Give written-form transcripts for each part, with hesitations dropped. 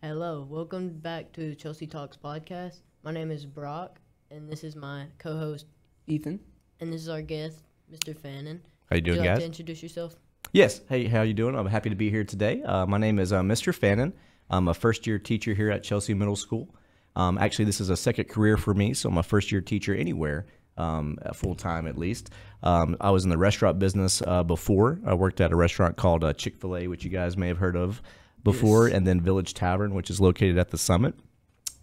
Hello, welcome back to Chelsea Talks podcast. My name is Brock, and this is my co-host Ethan. and this is our guest, Mr. Fannin. How you doing, Would you like guys? to introduce yourself? Yes. Hey, how you doing? I'm happy to be here today. My name is Mr. Fannin. I'm a first-year teacher here at Chelsea Middle School. Actually, this is a second career for me, so I'm a first-year teacher anywhere, full-time at least. I was in the restaurant business before. I worked at a restaurant called Chick-Fil-A, which you guys may have heard of before, Yes. and then Village Tavern, which is located at the Summit.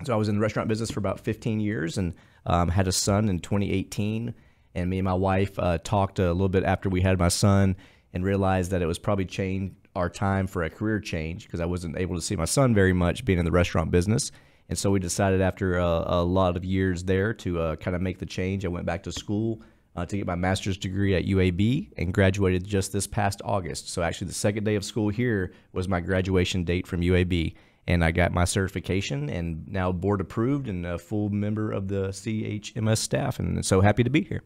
So I was in the restaurant business for about 15 years and had a son in 2018. And me and my wife talked a little bit after we had my son and realized that it was probably our time for a career change because I wasn't able to see my son very much being in the restaurant business. And so we decided after a lot of years there to kind of make the change. I went back to school to get my master's degree at UAB and graduated just this past August. So actually the second day of school here was my graduation date from UAB. And I got my certification and now board approved and a full member of the CHMS staff. And so happy to be here.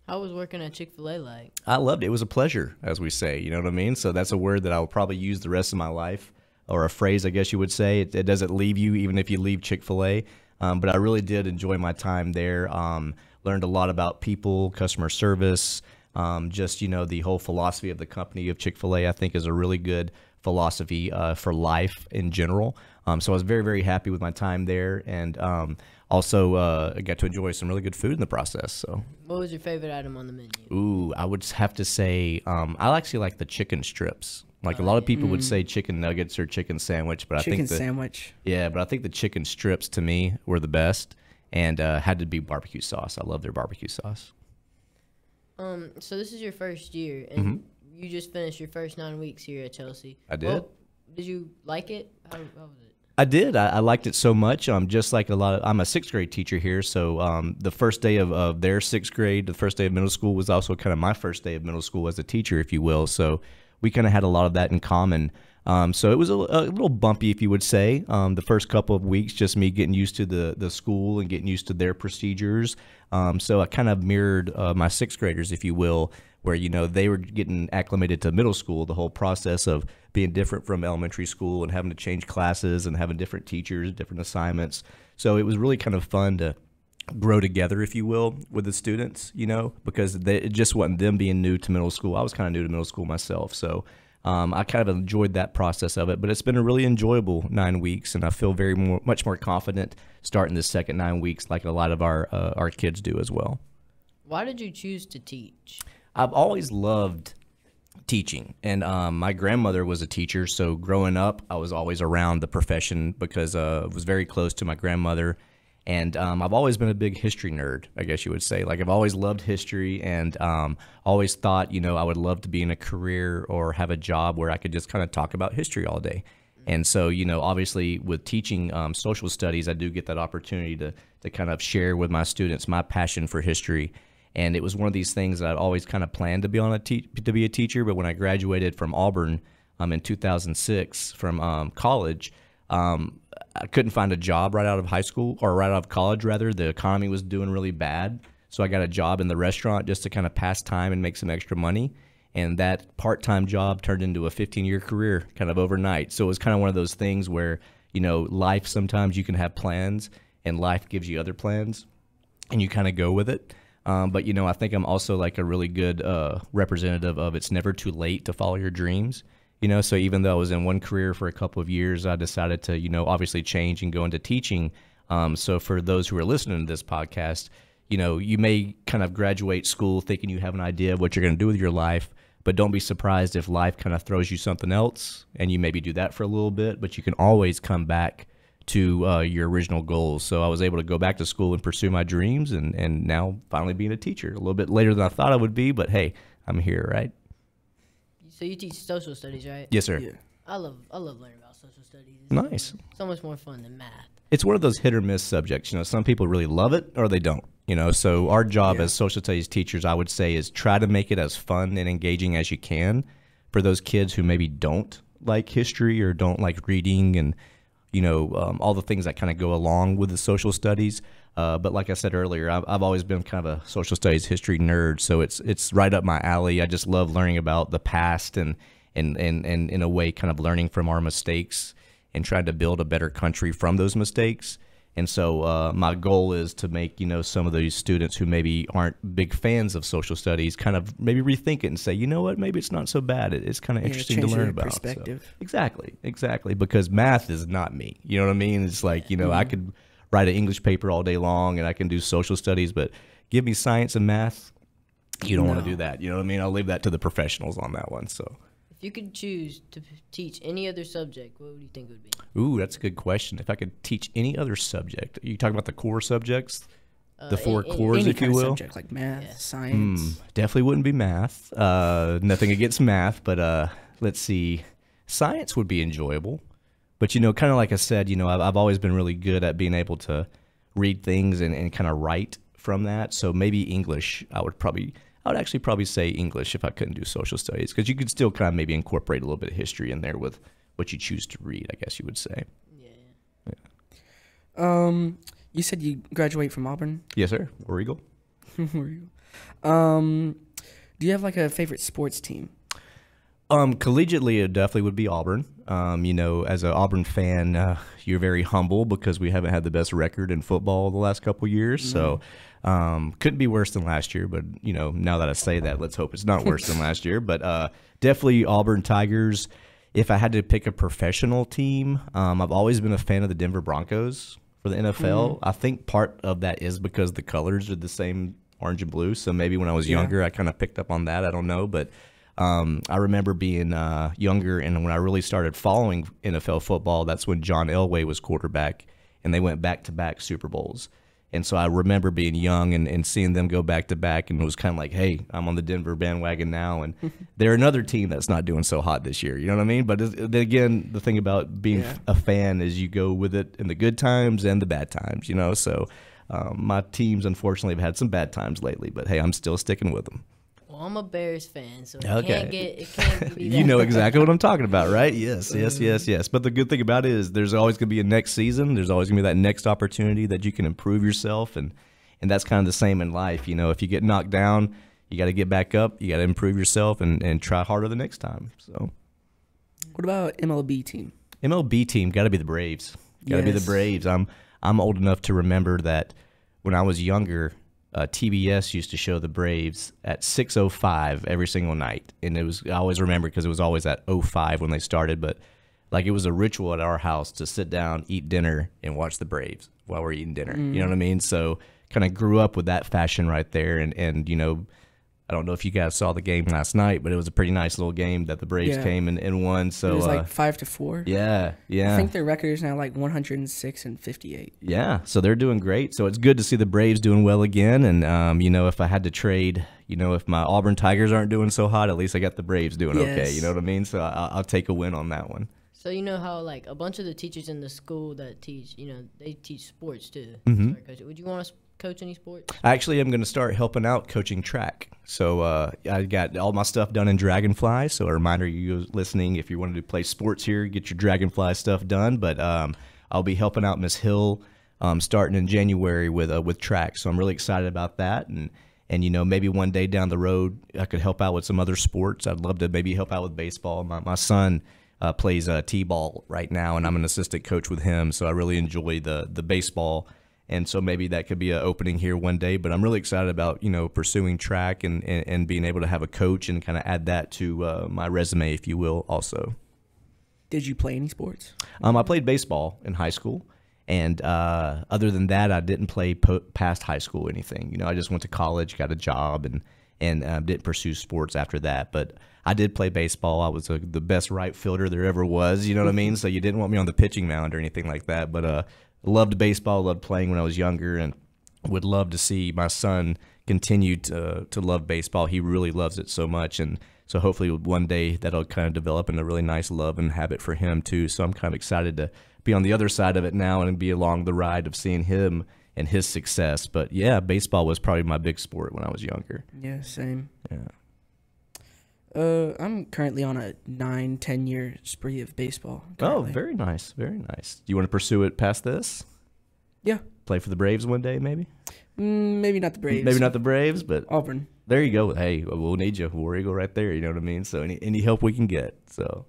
How was working at Chick-Fil-A like? I loved it. It was a pleasure, as we say. You know what I mean? So that's a word that I will probably use the rest of my life, or a phrase, I guess you would say. It doesn't leave you, even if you leave Chick-fil-A. But I really did enjoy my time there. Learned a lot about people, customer service, just, the whole philosophy of the company of Chick-fil-A, I think, is a really good philosophy for life in general. So I was very, very happy with my time there, and also I got to enjoy some really good food in the process. So, What was your favorite item on the menu? ooh, I would have to say I actually like the chicken strips. Like a lot of people would say chicken nuggets or chicken sandwich, but Chicken I think sandwich. but I think the chicken strips to me were the best, and had to be barbecue sauce. I love their barbecue sauce. So this is your first year, and you just finished your first 9 weeks here at Chelsea. I did. Well, did you like it? How was it? I did. I liked it so much. Just like I'm a sixth grade teacher here, so the first day of their sixth grade, the first day of middle school was also kind of my first day of middle school as a teacher, if you will. So we kind of had a lot of that in common. So it was a little bumpy, if you would say, the first couple of weeks, just me getting used to the school and getting used to their procedures. So I kind of mirrored my sixth graders, if you will, where, they were getting acclimated to middle school, the whole process of being different from elementary school and having to change classes and having different teachers, different assignments. So it was really kind of fun to grow together, if you will, with the students, because it just wasn't them being new to middle school. I was kind of new to middle school myself. So I kind of enjoyed that process of it, but it's been a really enjoyable 9 weeks, and I feel much more confident starting the second 9 weeks, like a lot of our kids do as well. Why did you choose to teach? I've always loved teaching, and my grandmother was a teacher, so growing up, I was always around the profession because I was very close to my grandmother. And I've always been a big history nerd, I guess you would say. Like, I've always loved history, and always thought, I would love to be in a career or have a job where I could just kind of talk about history all day. And so, obviously with teaching social studies, I do get that opportunity to kind of share with my students my passion for history. And it was one of these things that I'd always kind of planned to be to be a teacher. But when I graduated from Auburn in 2006 from college, I couldn't find a job right out of high school, or right out of college, rather. The economy was doing really bad. So I got a job in the restaurant just to kind of pass time and make some extra money. And that part-time job turned into a 15-year career kind of overnight. So it was kind of one of those things where, life, sometimes you can have plans and life gives you other plans and you kind of go with it. But, I think I'm also like a really good representative of it's never too late to follow your dreams. So even though I was in one career for a couple of years, I decided to, obviously change and go into teaching. So for those who are listening to this podcast, you may kind of graduate school thinking you have an idea of what you're going to do with your life, but don't be surprised if life kind of throws you something else and you maybe do that for a little bit, but you can always come back to your original goals. So I was able to go back to school and pursue my dreams, and now finally being a teacher. A little bit later than I thought I would be, but hey, I'm here, right? So you teach social studies, right? Yes, sir. Yeah. I love learning about social studies. Nice. So much more fun than math. It's one of those hit or miss subjects. Some people really love it or they don't. So our job as social studies teachers, I would say, is try to make it as fun and engaging as you can for those kids who maybe don't like history or don't like reading and, all the things that kind of go along with the social studies. But like I said earlier, I've always been kind of a social studies history nerd, so it's right up my alley. I just love learning about the past and in a way kind of learning from our mistakes and tried to build a better country from those mistakes. And so my goal is to make, some of those students who maybe aren't big fans of social studies kind of maybe rethink it and say, you know what, maybe it's not so bad. It's kind of interesting to learn about. Perspective. So, exactly. Because math is not me. You know what I mean? It's like, I could write an English paper all day long and I can do social studies, but give me science and math, you don't want to do that. You know what I mean? I'll leave that to the professionals on that one. So. If you could choose to teach any other subject, what would you think it would be? Ooh, that's a good question. If I could teach any other subject, are you talking about the core subjects? The four cores, if you will? Subject, like math, science. Definitely wouldn't be math. Nothing against math, but let's see. Science would be enjoyable. But, kind of like I said, I've always been really good at being able to read things and kind of write from that. So maybe English, I would actually probably say English if I couldn't do social studies, because you could still kind of maybe incorporate a little bit of history in there with what you choose to read, I guess you would say. Yeah. You said you graduate from Auburn? Yes, sir. War Eagle. War Eagle. Do you have like a favorite sports team? Collegiately, it definitely would be Auburn. As an Auburn fan, you're very humble because we haven't had the best record in football the last couple of years. So couldn't be worse than last year. But, now that I say that, let's hope it's not worse than last year. But definitely Auburn Tigers. If I had to pick a professional team, I've always been a fan of the Denver Broncos for the NFL. I think part of that is because the colors are the same, orange and blue. So maybe when I was younger, I kind of picked up on that. I don't know. But I remember being younger, and when I really started following NFL football, that's when John Elway was quarterback, and they went back-to-back Super Bowls. And so I remember being young and seeing them go back-to-back, and it was kind of like, hey, I'm on the Denver bandwagon now, and they're another team that's not doing so hot this year. You know what I mean? But then again, the thing about being a fan is you go with it in the good times and the bad times, So my teams, unfortunately, have had some bad times lately, but, hey, I'm still sticking with them. Well, I'm a Bears fan, so it can't be that. You know exactly what I'm talking about, right? Yes. But the good thing about it is there's always going to be a next season. There's always going to be that next opportunity that you can improve yourself, and that's kind of the same in life. If you get knocked down, you got to get back up. You got to improve yourself and try harder the next time. So, what about MLB team? MLB team got to be the Braves. Got to be the Braves. I'm old enough to remember that when I was younger, TBS used to show the Braves at 6:05 every single night, and I always remember because it was always at 05 when they started. But like, it was a ritual at our house to sit down, eat dinner, and watch the Braves while we're eating dinner. You know what I mean? So kind of grew up with that fashion right there, and I don't know if you guys saw the game last night, but it was a pretty nice little game that the Braves came and won. So it was like 5-4. Yeah. I think their record is now like 106-58. Yeah, so they're doing great. So it's good to see the Braves doing well again. And if I had to trade, if my Auburn Tigers aren't doing so hot, at least I got the Braves doing okay. You know what I mean? So I'll take a win on that one. So you know how like a bunch of the teachers in the school that teach, they teach sports too. Would you want to coach any sports? Actually, I'm going to start helping out coaching track. So I got all my stuff done in Dragonfly. So a reminder, you listening, if you wanted to play sports here, get your Dragonfly stuff done. But I'll be helping out Miss Hill starting in January with track. So I'm really excited about that. And maybe one day down the road, I could help out with some other sports. I'd love to maybe help out with baseball. My son plays T-ball right now, and I'm an assistant coach with him. So I really enjoy the baseball. And so maybe that could be an opening here one day. But I'm really excited about, pursuing track and being able to have a coach and kind of add that to my resume, if you will, also. Did you play any sports? I played baseball in high school. And other than that, I didn't play past high school anything. I just went to college, got a job, and didn't pursue sports after that. But I did play baseball. I was the best right fielder there ever was. You know what I mean? So you didn't want me on the pitching mound or anything like that. But loved baseball, loved playing when I was younger, and would love to see my son continue to love baseball. He really loves it so much, and so hopefully one day that'll kind of develop into a really nice love and habit for him too. So I'm kind of excited to be on the other side of it now and be along the ride of seeing him and his success. But yeah, baseball was probably my big sport when I was younger. Yeah, same. Yeah. I'm currently on a 9-10 year spree of baseball. Currently. Oh, very nice, very nice. Do you want to pursue it past this? Yeah. Play for the Braves one day, maybe? Maybe not the Braves. Maybe not the Braves, but Auburn. There you go. Hey, we'll need you. War Eagle right there, you know what I mean? So any help we can get. So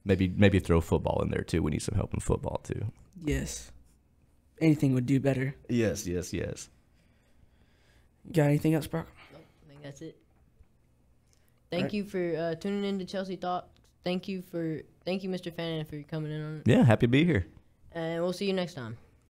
Maybe throw football in there too. We need some help in football too. Yes. Anything would do better. Yes. Got anything else, Brock? Nope, I think that's it. Thank you for tuning in to Chelsea Talks. Thank you, Mr. Fannin, for coming in on it. Yeah, happy to be here. And we'll see you next time.